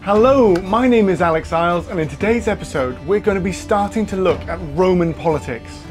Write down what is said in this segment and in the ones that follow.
Hello, my name is Alex Isles, and in today's episode we're going to be starting to look at Roman politics.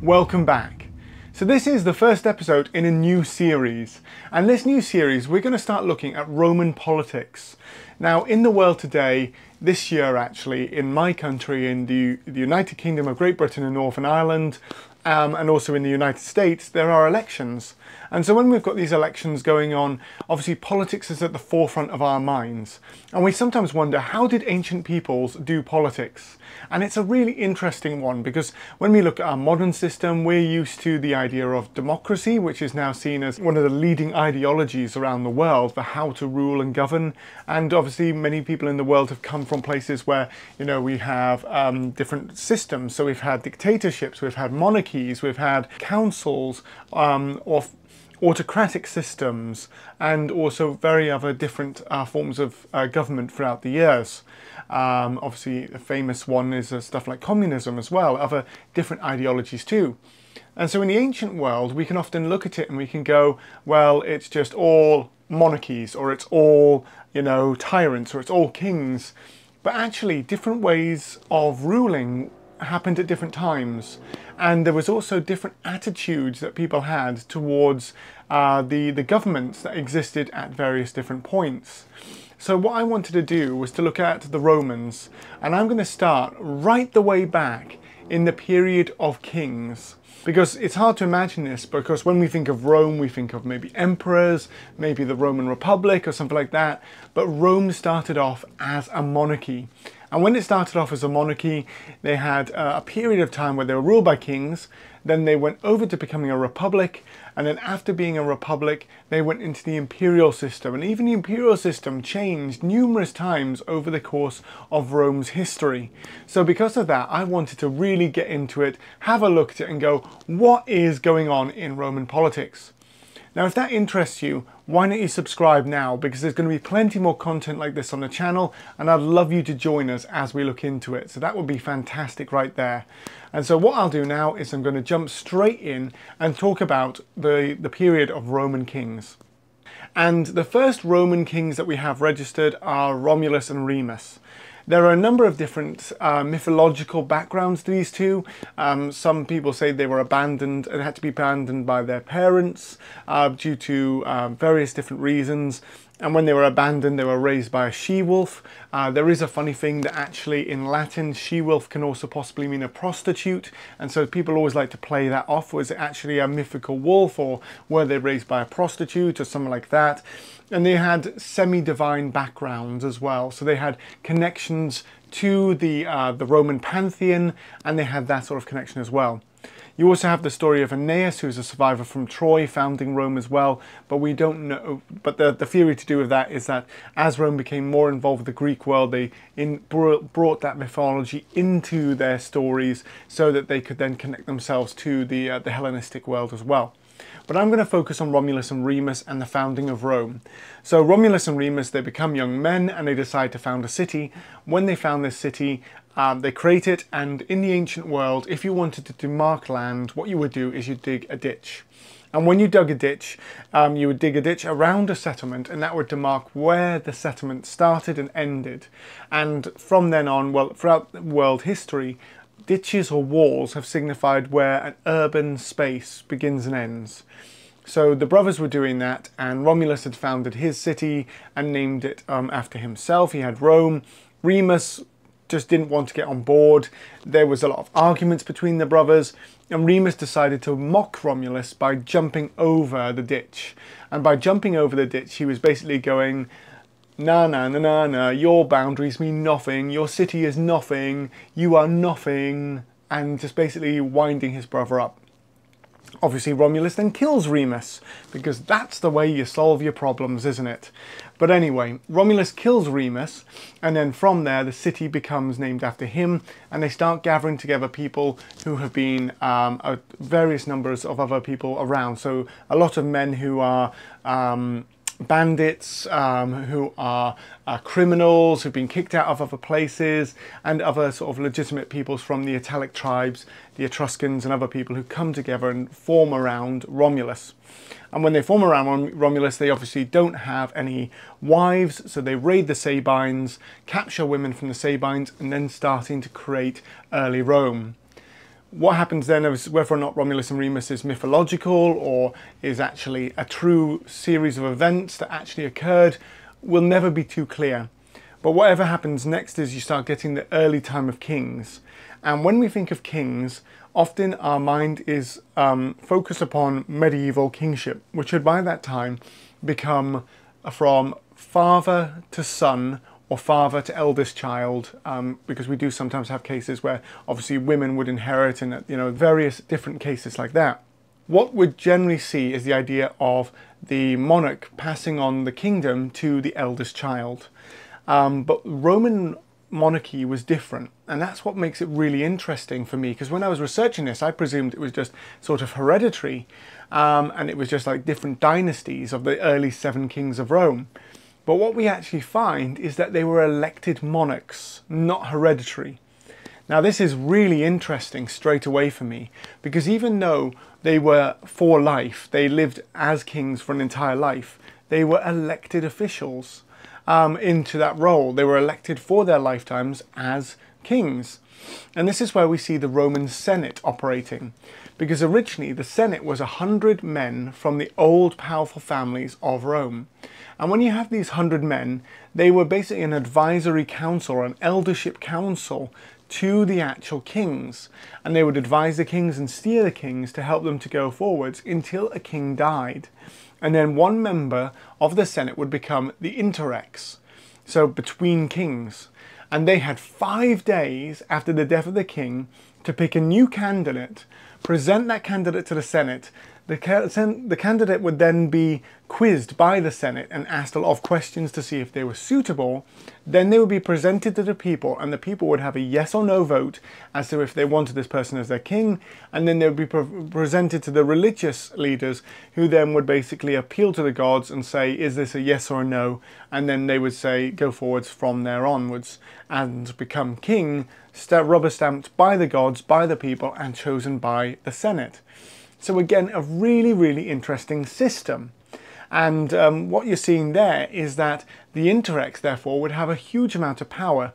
Welcome back. So this is the first episode in a new series, and this new series we're going to start looking at Roman politics. Now, in the world today, this year actually, in my country, in the United Kingdom of Great Britain and Northern Ireland, and also in the United States, there are elections. And so when we've got these elections going on, obviously politics is at the forefront of our minds. And we sometimes wonder, how did ancient peoples do politics? And it's a really interesting one, because when we look at our modern system, we're used to the idea of democracy, which is now seen as one of the leading ideologies around the world for how to rule and govern. And obviously many people in the world have come from places where, you know, we have different systems. So we've had dictatorships, we've had monarchies, we've had councils, or autocratic systems, and also very other different forms of government throughout the years. Obviously a famous one is stuff like communism as well, other different ideologies too. And so in the ancient world we can often look at it and we can go, well, it's just all monarchies, or it's all, you know, tyrants, or it's all kings. But actually different ways of ruling happened at different times, and there was also different attitudes that people had towards the governments that existed at various different points. So what I wanted to do was to look at the Romans, and I'm going to start right the way back in the period of kings. Because it's hard to imagine this, because when we think of Rome, we think of maybe emperors, maybe the Roman Republic or something like that. But Rome started off as a monarchy. And when it started off as a monarchy, they had a period of time where they were ruled by kings. Then they went over to becoming a republic. And then after being a republic, they went into the imperial system. And even the imperial system changed numerous times over the course of Rome's history. So because of that, I wanted to really get into it, have a look at it and go, what is going on in Roman politics? Now, if that interests you, why don't you subscribe now, because there's going to be plenty more content like this on the channel, and I'd love you to join us as we look into it. So that would be fantastic right there. And so what I'll do now is I'm going to jump straight in and talk about the period of Roman kings. And the first Roman kings that we have registered are Romulus and Remus. There are a number of different mythological backgrounds to these two. Some people say they were abandoned and had to be abandoned by their parents due to various different reasons. And when they were abandoned, they were raised by a she-wolf. There is a funny thing that actually in Latin, she-wolf can also possibly mean a prostitute. And so people always like to play that off. Was it actually a mythical wolf, or were they raised by a prostitute or something like that? And they had semi-divine backgrounds as well. So they had connections to the Roman pantheon, and they had that sort of connection as well. You also have the story of Aeneas, who's a survivor from Troy, founding Rome as well, but we don't know. But the theory to do with that is that as Rome became more involved with the Greek world, they brought that mythology into their stories so that they could then connect themselves to the Hellenistic world as well. But I'm going to focus on Romulus and Remus and the founding of Rome. So Romulus and Remus, they become young men and they decide to found a city. When they found this city, they create it, and in the ancient world, if you wanted to demarc land, what you would do is you'd dig a ditch. And when you dug a ditch, you would dig a ditch around a settlement, and that would demarc where the settlement started and ended. And from then on, well, throughout world history, ditches or walls have signified where an urban space begins and ends. So the brothers were doing that, and Romulus had founded his city and named it after himself. He had Rome. Remus just didn't want to get on board. There was a lot of arguments between the brothers, and Remus decided to mock Romulus by jumping over the ditch. And by jumping over the ditch, he was basically going, "Na na na na na, your boundaries mean nothing, your city is nothing, you are nothing," and just basically winding his brother up. Obviously Romulus then kills Remus, because that's the way you solve your problems, isn't it? But anyway, Romulus kills Remus, and then from there the city becomes named after him, and they start gathering together people who have been various numbers of other people around. So a lot of men who are bandits who are criminals who've been kicked out of other places, and other sort of legitimate peoples from the Italic tribes, the Etruscans and other people who come together and form around Romulus. And when they form around Romulus, they obviously don't have any wives, so they raid the Sabines, capture women from the Sabines, and then starting to create early Rome. What happens then is whether or not Romulus and Remus is mythological or is actually a true series of events that actually occurred will never be too clear. But whatever happens next is you start getting the early time of kings. And when we think of kings, often our mind is focused upon medieval kingship, which had by that time become from father to son or father to eldest child, because we do sometimes have cases where obviously women would inherit, and various different cases like that. What we generally see is the idea of the monarch passing on the kingdom to the eldest child. But Roman monarchy was different, and that's what makes it really interesting for me, because when I was researching this I presumed it was just sort of hereditary, and it was just like different dynasties of the early 7 kings of Rome. But what we actually find is that they were elected monarchs, not hereditary. Now this is really interesting straight away for me, because even though they were for life, they lived as kings for an entire life, they were elected officials into that role. They were elected for their lifetimes as kings. And this is where we see the Roman Senate operating, because originally the Senate was 100 men from the old powerful families of Rome. And when you have these 100 men, they were basically an advisory council or an eldership council to the actual kings. And they would advise the kings and steer the kings to help them to go forwards until a king died. And then one member of the Senate would become the interrex, so between kings. And they had 5 days after the death of the king to pick a new candidate, present that candidate to the Senate. The candidate would then be quizzed by the Senate and asked a lot of questions to see if they were suitable. Then they would be presented to the people, and the people would have a yes or no vote as to if they wanted this person as their king. And then they would be presented to the religious leaders, who then would basically appeal to the gods and say, is this a yes or a no? And then they would say, go forwards from there onwards, and become king, rubber stamped by the gods, by the people, and chosen by the Senate. So again, a really, really interesting system. And what you're seeing there is that the interrex, therefore, would have a huge amount of power.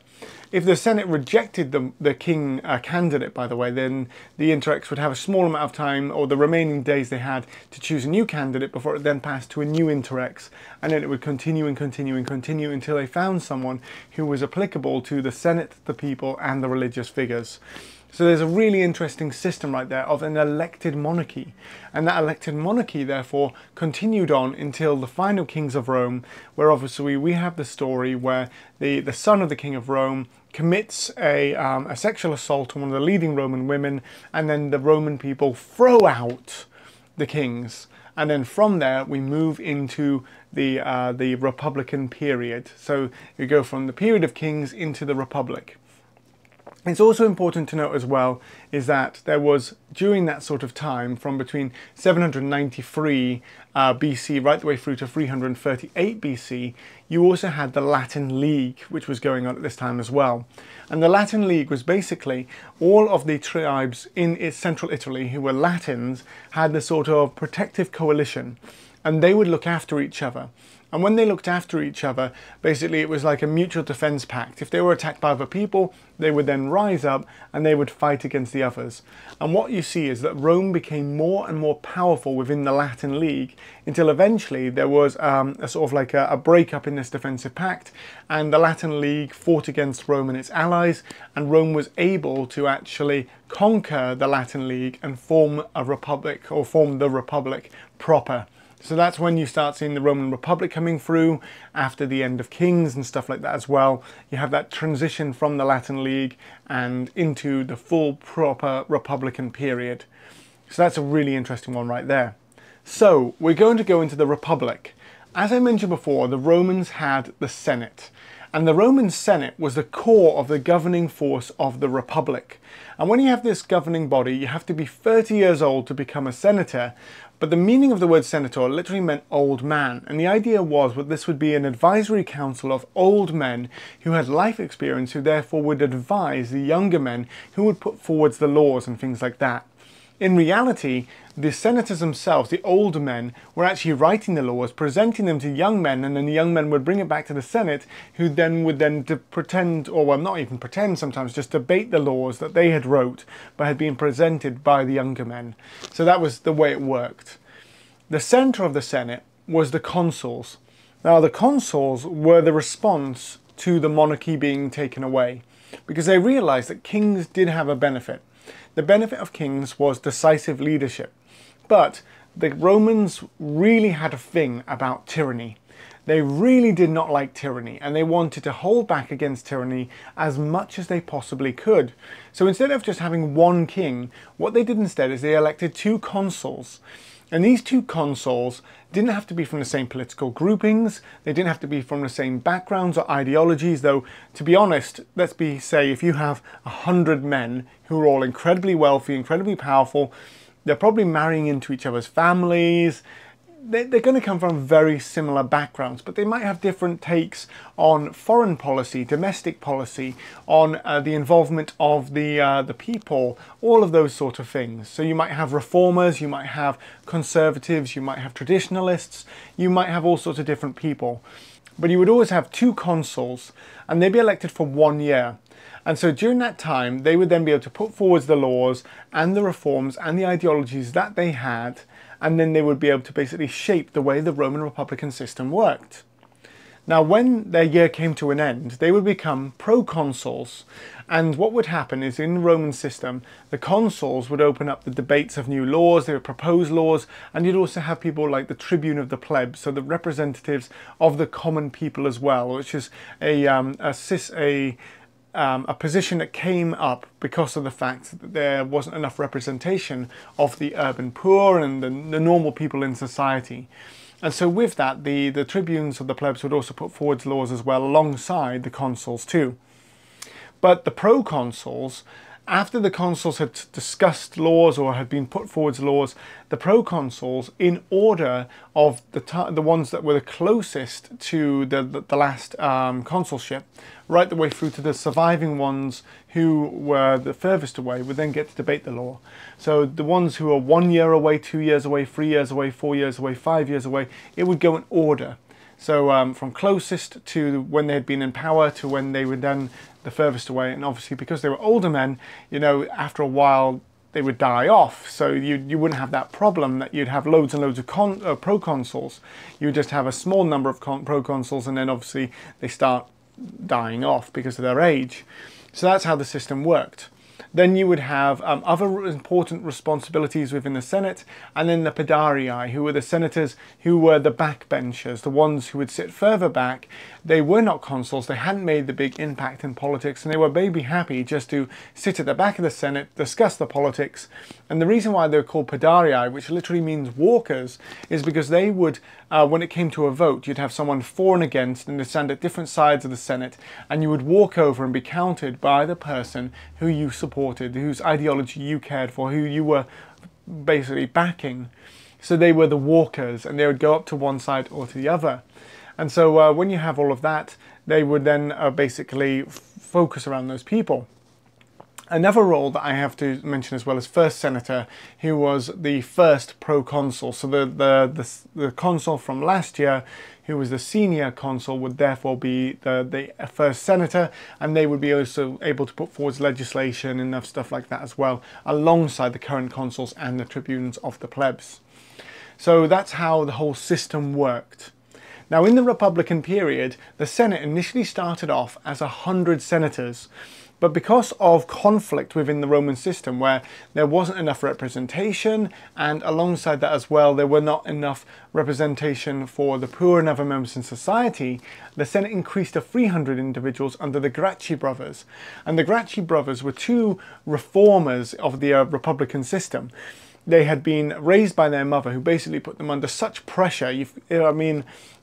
If the Senate rejected the king candidate, by the way, then the interrex would have a small amount of time, or the remaining days they had, to choose a new candidate before it then passed to a new interrex. And then it would continue and continue and continue until they found someone who was applicable to the Senate, the people, and the religious figures. So there's a really interesting system right there of an elected monarchy. And that elected monarchy, therefore, continued on until the final kings of Rome, where obviously we have the story where the son of the king of Rome commits a sexual assault on one of the leading Roman women, and then the Roman people throw out the kings. And then from there we move into the Republican period. So you go from the period of kings into the Republic. It's also important to note as well is that there was, during that sort of time, from between 793 BC right the way through to 338 BC, you also had the Latin League, which was going on at this time as well. And the Latin League was basically all of the tribes in central Italy who were Latins had this sort of protective coalition, and they would look after each other. And when they looked after each other, basically it was like a mutual defense pact. If they were attacked by other people, they would then rise up and they would fight against the others. And what you see is that Rome became more and more powerful within the Latin League, until eventually there was a sort of like a breakup in this defensive pact, and the Latin League fought against Rome and its allies, and Rome was able to actually conquer the Latin League and form a republic, or form the Republic proper. So that's when you start seeing the Roman Republic coming through after the end of kings and stuff like that as well. You have that transition from the Latin League and into the full proper Republican period. So that's a really interesting one right there. So we're going to go into the Republic. As I mentioned before, the Romans had the Senate. And the Roman Senate was the core of the governing force of the Republic. And when you have this governing body, you have to be 30 years old to become a senator. But the meaning of the word senator literally meant old man. And the idea was that this would be an advisory council of old men who had life experience, who therefore would advise the younger men who would put forwards the laws and things like that. In reality, the senators themselves, the older men, were actually writing the laws, presenting them to young men, and then the young men would bring it back to the Senate, who then would pretend, or well, not even pretend sometimes, just debate the laws that they had wrote, but had been presented by the younger men. So that was the way it worked. The centre of the Senate was the consuls. Now, the consuls were the response to the monarchy being taken away, because they realized that kings did have a benefit. The benefit of kings was decisive leadership, but the Romans really had a thing about tyranny. They really did not like tyranny, and they wanted to hold back against tyranny as much as they possibly could. So instead of just having one king, what they did instead is they elected 2 consuls. And these 2 consuls didn't have to be from the same political groupings, they didn't have to be from the same backgrounds or ideologies, though, to be honest, say if you have 100 men who are all incredibly wealthy, incredibly powerful, they're probably marrying into each other's families. They're going to come from very similar backgrounds, but they might have different takes on foreign policy, domestic policy, on the involvement of the people, all of those sort of things. So you might have reformers, you might have conservatives, you might have traditionalists, you might have all sorts of different people. But you would always have 2 consuls, and they'd be elected for 1 year. And so during that time, they would then be able to put forward the laws and the reforms and the ideologies that they had, and then they would be able to basically shape the way the Roman Republican system worked. Now, when their year came to an end, they would become proconsuls. And what would happen is in the Roman system, the consuls would open up the debates of new laws, they would propose laws, and you'd also have people like the tribune of the plebs, so the representatives of the common people as well, which is a position that came up because of the fact that there wasn't enough representation of the urban poor and the normal people in society. And so with that, the tribunes of the plebs would also put forward laws as well, alongside the consuls too. But the proconsuls, after the consuls had discussed laws or had been put forward laws, the proconsuls, in order of the ones that were the closest to the last consulship, right the way through to the surviving ones who were the furthest away, would then get to debate the law. So the ones who are 1 year away, 2 years away, 3 years away, 4 years away, 5 years away, it would go in order. So from closest to when they had been in power to when they were then the furthest away. And obviously because they were older men, you know, after a while they would die off. So you wouldn't have that problem that you'd have loads and loads of proconsuls. You would just have a small number of proconsuls, and then obviously they start dying off because of their age. So that's how the system worked. Then you would have other important responsibilities within the Senate, and then the Pedarii, who were the senators who were the backbenchers, the ones who would sit further back. They were not consuls, they hadn't made the big impact in politics, and they were maybe happy just to sit at the back of the Senate, discuss the politics. And the reason why they were called Pedarii, which literally means walkers, is because they would, when it came to a vote, you'd have someone for and against, and they'd stand at different sides of the Senate, and you would walk over and be counted by the person who you supported, whose ideology you cared for, who you were basically backing. So they were the walkers, and they would go up to one side or to the other. And so when you have all of that, they would then basically focus around those people. Another role that I have to mention as well is first senator, who was the first proconsul. So the consul from last year, who was the senior consul, would therefore be the first senator, and they would be also able to put forward legislation and stuff like that as well, alongside the current consuls and the tribunes of the plebs. So that's how the whole system worked. Now, in the Republican period, the Senate initially started off as 100 senators. But because of conflict within the Roman system, where there wasn't enough representation, and alongside that as well, there were not enough representation for the poor and other members in society, the Senate increased to 300 individuals under the Gracchi brothers. And the Gracchi brothers were 2 reformers of the Republican system. They had been raised by their mother, who basically put them under such pressure.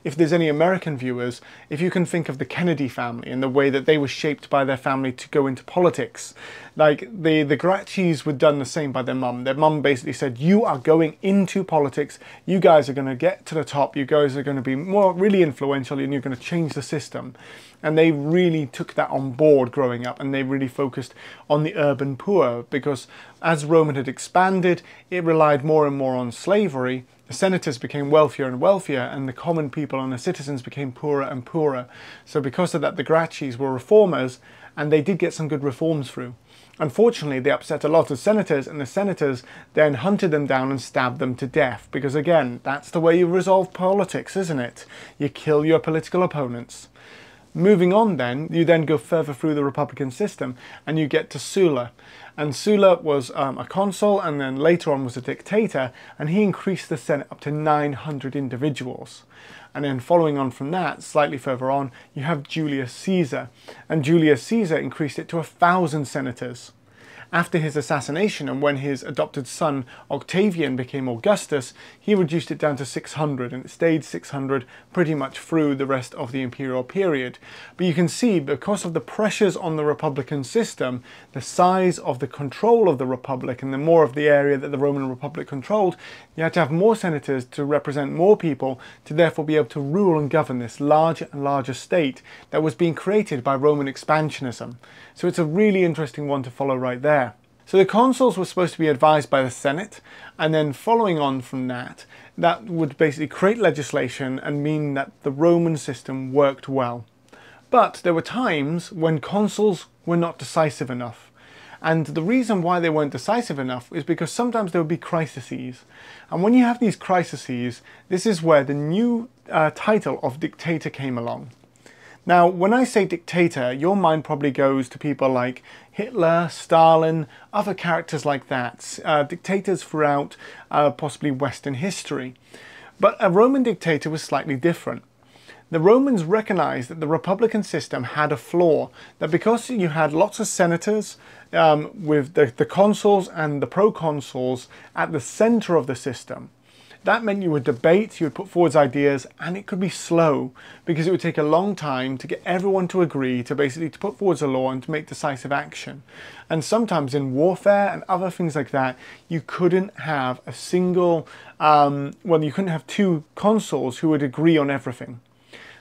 if there's any American viewers, if you can think of the Kennedy family and the way that they were shaped by their family to go into politics. Like the Gracchis were done the same by their mum. Their mum basically said, you are going into politics, you guys are going to get to the top, you guys are going to be really influential, and you're going to change the system. And they really took that on board growing up, and they really focused on the urban poor, because as Rome had expanded, it relied more and more on slavery. The senators became wealthier and wealthier, and the common people and the citizens became poorer and poorer. So because of that, the Gracchis were reformers, and they did get some good reforms through. Unfortunately, they upset a lot of senators, and the senators then hunted them down and stabbed them to death, because again, that's the way you resolve politics, isn't it? You kill your political opponents. Moving on then, you then go further through the Republican system and you get to Sulla. And Sulla was a consul, and then later on was a dictator, and he increased the Senate up to 900 individuals. And then following on from that, slightly further on, you have Julius Caesar. And Julius Caesar increased it to 1,000 senators. After his assassination, and when his adopted son Octavian became Augustus, he reduced it down to 600, and it stayed 600 pretty much through the rest of the imperial period. But you can see, because of the pressures on the Republican system, the size of the control of the Republic and the more of the area that the Roman Republic controlled, you had to have more senators to represent more people, to therefore be able to rule and govern this larger and larger state that was being created by Roman expansionism. So it's a really interesting one to follow right there. So the consuls were supposed to be advised by the Senate, and then following on from that, that would basically create legislation and mean that the Roman system worked well. But there were times when consuls were not decisive enough. And the reason why they weren't decisive enough is because sometimes there would be crises. And when you have these crises, this is where the new title of dictator came along. Now, when I say dictator, your mind probably goes to people like Hitler, Stalin, other characters like that, dictators throughout possibly Western history. But a Roman dictator was slightly different. The Romans recognized that the republican system had a flaw, that because you had lots of senators with the consuls and the proconsuls at the center of the system, that meant you would debate, you would put forward ideas, and it could be slow because it would take a long time to get everyone to agree to basically to put forward a law and to make decisive action. And sometimes in warfare and other things like that, you couldn't have a single, you couldn't have two consuls who would agree on everything.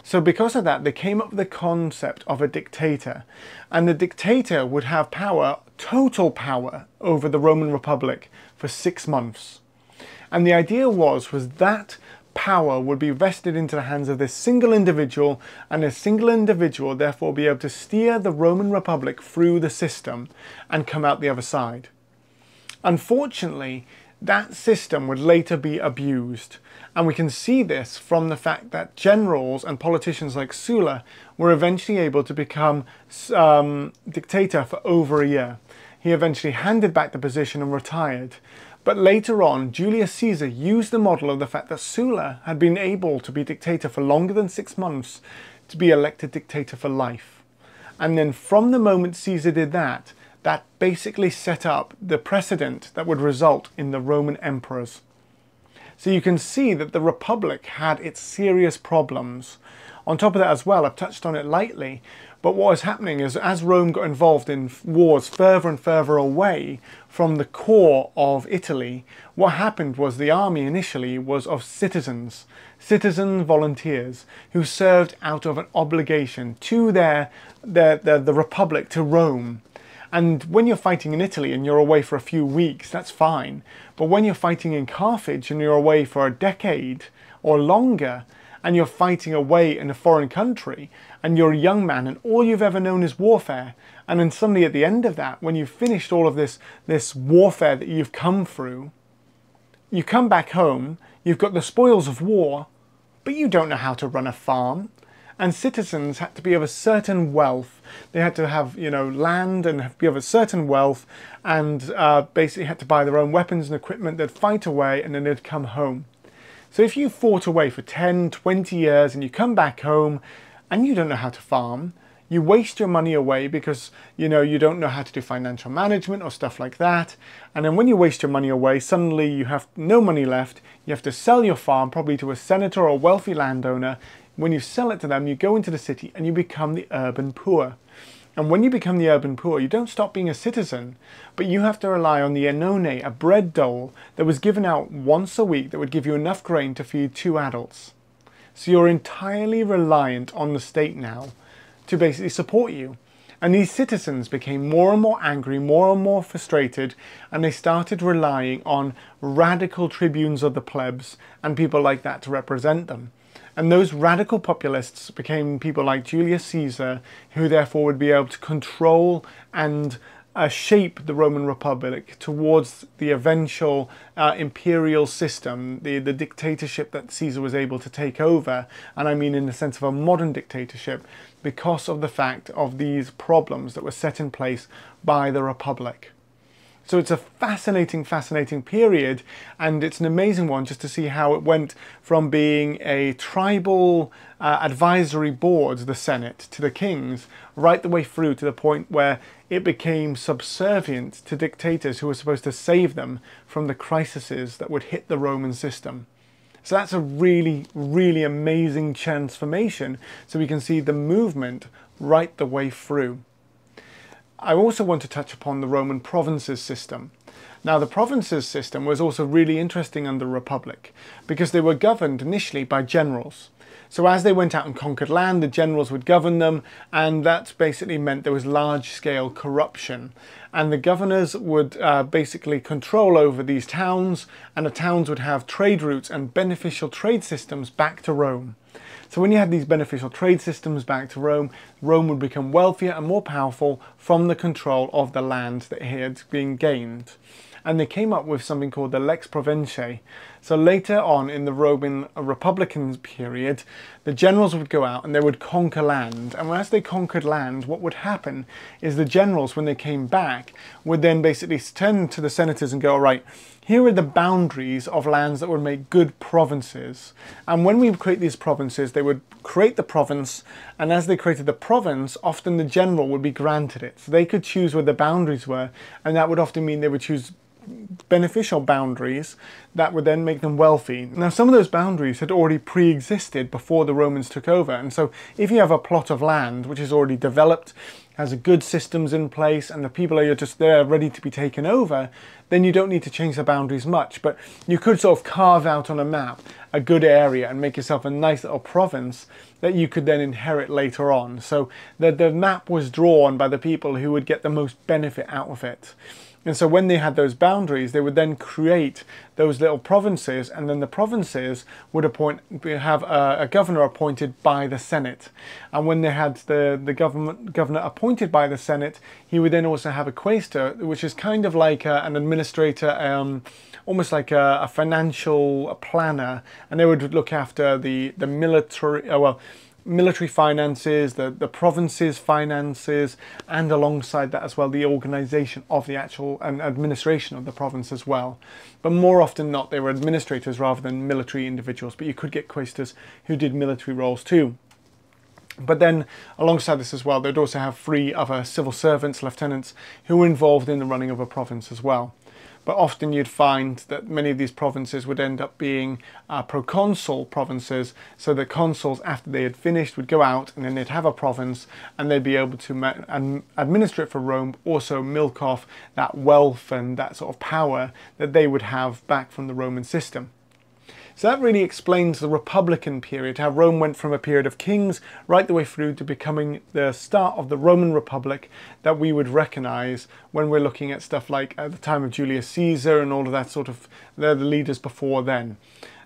So because of that, they came up with the concept of a dictator. And the dictator would have power, total power, over the Roman Republic for 6 months. And the idea was that power would be vested into the hands of this single individual, and this single individual therefore be able to steer the Roman Republic through the system and come out the other side. Unfortunately, that system would later be abused. And we can see this from the fact that generals and politicians like Sulla were eventually able to become dictator for over a year. He eventually handed back the position and retired. But later on, Julius Caesar used the model of the fact that Sulla had been able to be dictator for longer than 6 months to be elected dictator for life. And then from the moment Caesar did that, that basically set up the precedent that would result in the Roman emperors. So you can see that the Republic had its serious problems. On top of that as well, I've touched on it lightly, but what was happening is as Rome got involved in wars further and further away from the core of Italy, what happened was the army initially was of citizen volunteers who served out of an obligation to the Republic, to Rome. And when you're fighting in Italy and you're away for a few weeks, that's fine. But when you're fighting in Carthage and you're away for a decade or longer, and you're fighting away in a foreign country, and you're a young man and all you've ever known is warfare, and then suddenly at the end of that, when you've finished all of this warfare that you've come through, you come back home, you've got the spoils of war, but you don't know how to run a farm. And citizens had to be of a certain wealth. They had to have, land and be of a certain wealth, and basically had to buy their own weapons and equipment. They'd fight away and then they'd come home. So if you fought away for 10, 20 years and you come back home and you don't know how to farm, you waste your money away because, you know, you don't know how to do financial management or stuff like that. And then when you waste your money away, suddenly you have no money left. You have to sell your farm, probably to a senator or a wealthy landowner. When you sell it to them, you go into the city and you become the urban poor. And when you become the urban poor, you don't stop being a citizen, but you have to rely on the enone, a bread dole that was given out once a week that would give you enough grain to feed 2 adults. So you're entirely reliant on the state now to basically support you. And these citizens became more and more angry, more and more frustrated, and they started relying on radical tribunes of the plebs and people like that to represent them. And those radical populists became people like Julius Caesar, who therefore would be able to control and shape the Roman Republic towards the eventual imperial system, the dictatorship that Caesar was able to take over. And I mean in the sense of a modern dictatorship, because of the fact of these problems that were set in place by the Republic. So it's a fascinating, fascinating period, and it's an amazing one just to see how it went from being a tribal advisory board, the Senate, to the kings, right the way through to the point where it became subservient to dictators who were supposed to save them from the crises that would hit the Roman system. So that's a really, really amazing transformation, so we can see the movement right the way through. I also want to touch upon the Roman provinces system. Now, the provinces system was also really interesting under the Republic because they were governed initially by generals. So as they went out and conquered land, the generals would govern them, and that basically meant there was large-scale corruption. And the governors would basically control over these towns, and the towns would have trade routes and beneficial trade systems back to Rome. So when you had these beneficial trade systems back to Rome, Rome would become wealthier and more powerful from the control of the land that had been gained. And they came up with something called the Lex Provinciae. So later on in the Roman Republican period, the generals would go out and they would conquer land. And as they conquered land, what would happen is the generals, when they came back, would then basically turn to the senators and go, all right, here are the boundaries of lands that would make good provinces. And when we create these provinces, they would create the province, and as they created the province, often the general would be granted it. So they could choose where the boundaries were, and that would often mean they would choose beneficial boundaries that would then make them wealthy. Now, some of those boundaries had already pre-existed before the Romans took over, and so if you have a plot of land which is already developed, has good systems in place, and the people are just there ready to be taken over, then you don't need to change the boundaries much. But you could sort of carve out on a map a good area and make yourself a nice little province that you could then inherit later on. So the map was drawn by the people who would get the most benefit out of it. And so when they had those boundaries, they would then create those little provinces, and then the provinces would have a governor appointed by the Senate. And when they had the governor appointed by the Senate, he would then also have a quaestor, which is kind of like an administrator, almost like a financial planner, and they would look after the military finances, the province's finances, and alongside that as well the organisation of the actual administration of the province as well. But more often not, they were administrators rather than military individuals, but you could get quaestors who did military roles too. But then alongside this as well, they'd also have 3 other civil servants, lieutenants, who were involved in the running of a province as well. But often you'd find that many of these provinces would end up being proconsul provinces, so the consuls, after they had finished, would go out and then they'd have a province and they'd be able to administer it for Rome, also milk off that wealth and that sort of power that they would have back from the Roman system. So that really explains the Republican period, how Rome went from a period of kings right the way through to becoming the start of the Roman Republic that we would recognise when we're looking at stuff like at the time of Julius Caesar and all of that sort of, the leaders before then.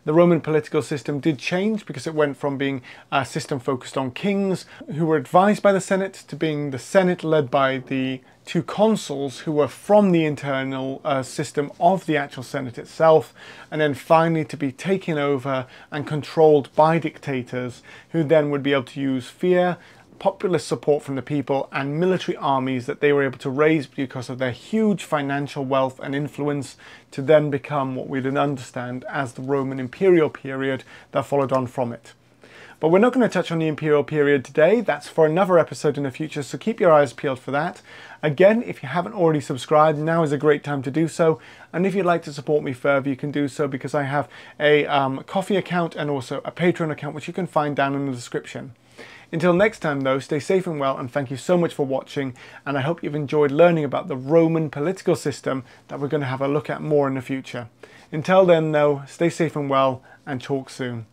The Roman political system did change because it went from being a system focused on kings who were advised by the Senate to being the Senate led by the 2 consuls who were from the internal system of the actual Senate itself, and then finally to be taken over and controlled by dictators who then would be able to use fear, populist support from the people, and military armies that they were able to raise because of their huge financial wealth and influence to then become what we then understand as the Roman imperial period that followed on from it. But we're not going to touch on the imperial period today. That's for another episode in the future, so keep your eyes peeled for that. Again, if you haven't already subscribed, now is a great time to do so. And if you'd like to support me further, you can do so because I have a Ko-fi account and also a Patreon account, which you can find down in the description. Until next time though, stay safe and well, and thank you so much for watching, and I hope you've enjoyed learning about the Roman political system that we're going to have a look at more in the future. Until then though, stay safe and well, and talk soon.